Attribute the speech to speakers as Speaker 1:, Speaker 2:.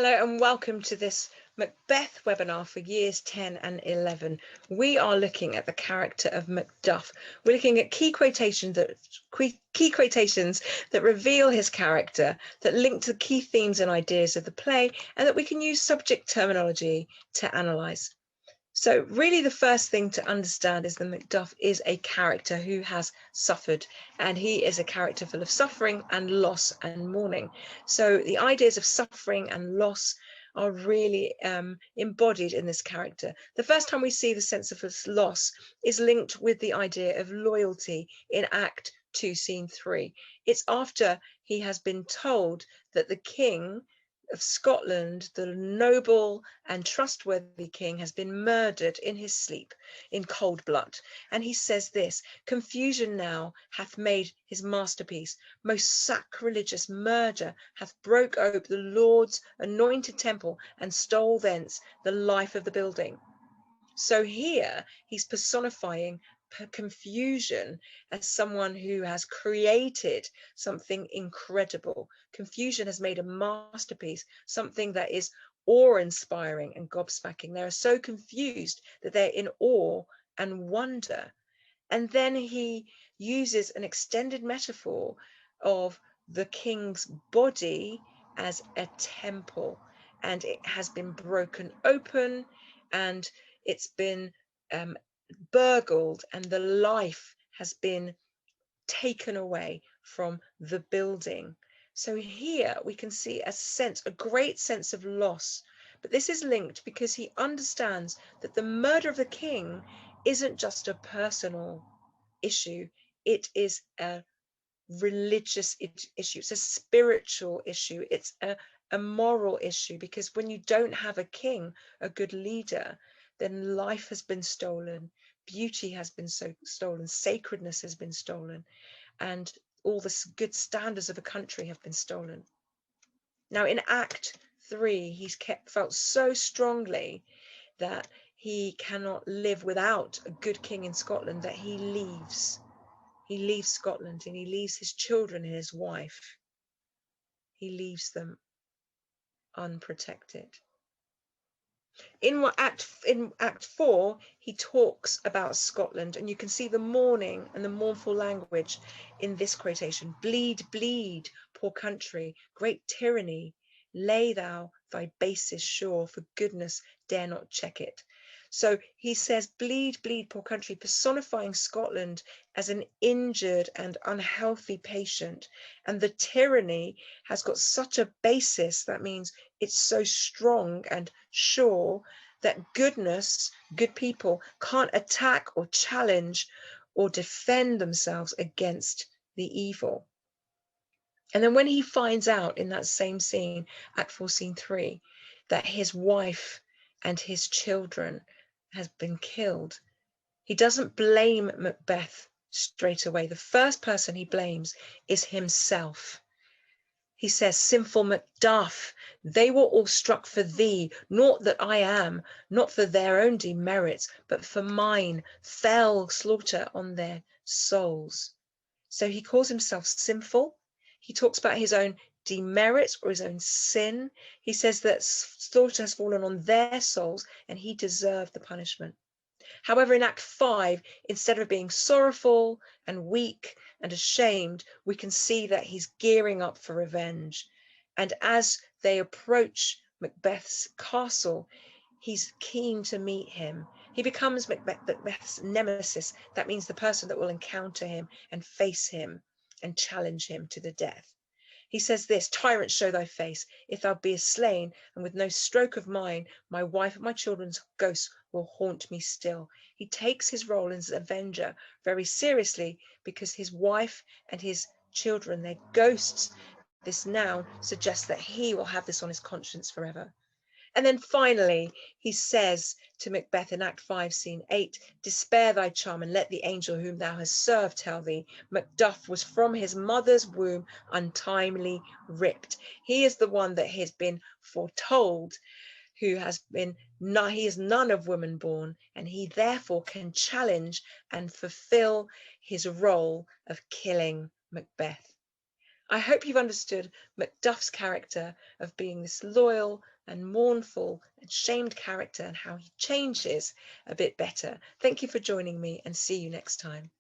Speaker 1: Hello and welcome to this Macbeth webinar for years 10 and 11. We are looking at the character of Macduff. We're looking at key quotations that reveal his character, that link to the key themes and ideas of the play, and that we can use subject terminology to analyse. So really the first thing to understand is that Macduff is a character who has suffered, and he is a character full of suffering and loss and mourning. So the ideas of suffering and loss are really embodied in this character. The first time we see the sense of loss is linked with the idea of loyalty in Act 2, Scene 3. It's after he has been told that the king of Scotland, the noble and trustworthy king, has been murdered in his sleep in cold blood. And he says this: confusion now hath made his masterpiece. Most sacrilegious murder hath broke ope the Lord's anointed temple and stole thence the life of the building. So here he's personifying confusion as someone who has created something incredible. Confusion has made a masterpiece, something that is awe-inspiring and gobsmacking. They are so confused that they're in awe and wonder. And then he uses an extended metaphor of the king's body as a temple, and it has been broken open and it's been burgled, and the life has been taken away from the building. So here we can see a great sense of loss, but this is linked because he understands that the murder of the king isn't just a personal issue, it is a religious issue, it's a spiritual issue, it's a moral issue, because when you don't have a king, a good leader, then life has been stolen, beauty has been stolen, sacredness has been stolen, and all the good standards of a country have been stolen. Now in Act 3, he's felt so strongly that he cannot live without a good king in Scotland that he leaves. He leaves Scotland and he leaves his children and his wife. He leaves them unprotected. In Act 4, he talks about Scotland, and you can see the mourning and the mournful language in this quotation. Bleed, bleed, poor country, great tyranny, lay thou thy basis sure, for goodness dare not check it. So he says, bleed, bleed, poor country, personifying Scotland as an injured and unhealthy patient. And the tyranny has got such a basis, that means it's so strong and sure that goodness, good people, can't attack or challenge or defend themselves against the evil. And then when he finds out in that same scene, Act 4, Scene 3, that his wife and his children has been killed, he doesn't blame Macbeth straight away. The first person he blames is himself. He says, sinful Macduff, they were all struck for thee, naught that I am, not for their own demerits, but for mine, fell slaughter on their souls. So he calls himself sinful. He talks about his own demerits or his own sin. He says that slaughter has fallen on their souls and he deserved the punishment. However, in Act 5, instead of being sorrowful and weak and ashamed, we can see that he's gearing up for revenge. And as they approach Macbeth's castle, he's keen to meet him. He becomes Macbeth's nemesis. That means the person that will encounter him and face him and challenge him to the death. He says this: tyrant, show thy face, if thou beest slain, and with no stroke of mine, my wife and my children's ghosts will haunt me still. He takes his role as avenger very seriously, because his wife and his children, their ghosts, this noun suggests that he will have this on his conscience forever. And then finally, he says to Macbeth in Act 5, Scene 8, despair thy charm, and let the angel whom thou hast served tell thee, Macduff was from his mother's womb untimely ripped. He is the one that has been foretold, who has been, he is none of woman born, and he therefore can challenge and fulfill his role of killing Macbeth. I hope you've understood Macduff's character of being this loyal and mournful and shamed character and how he changes a bit better. Thank you for joining me, and see you next time.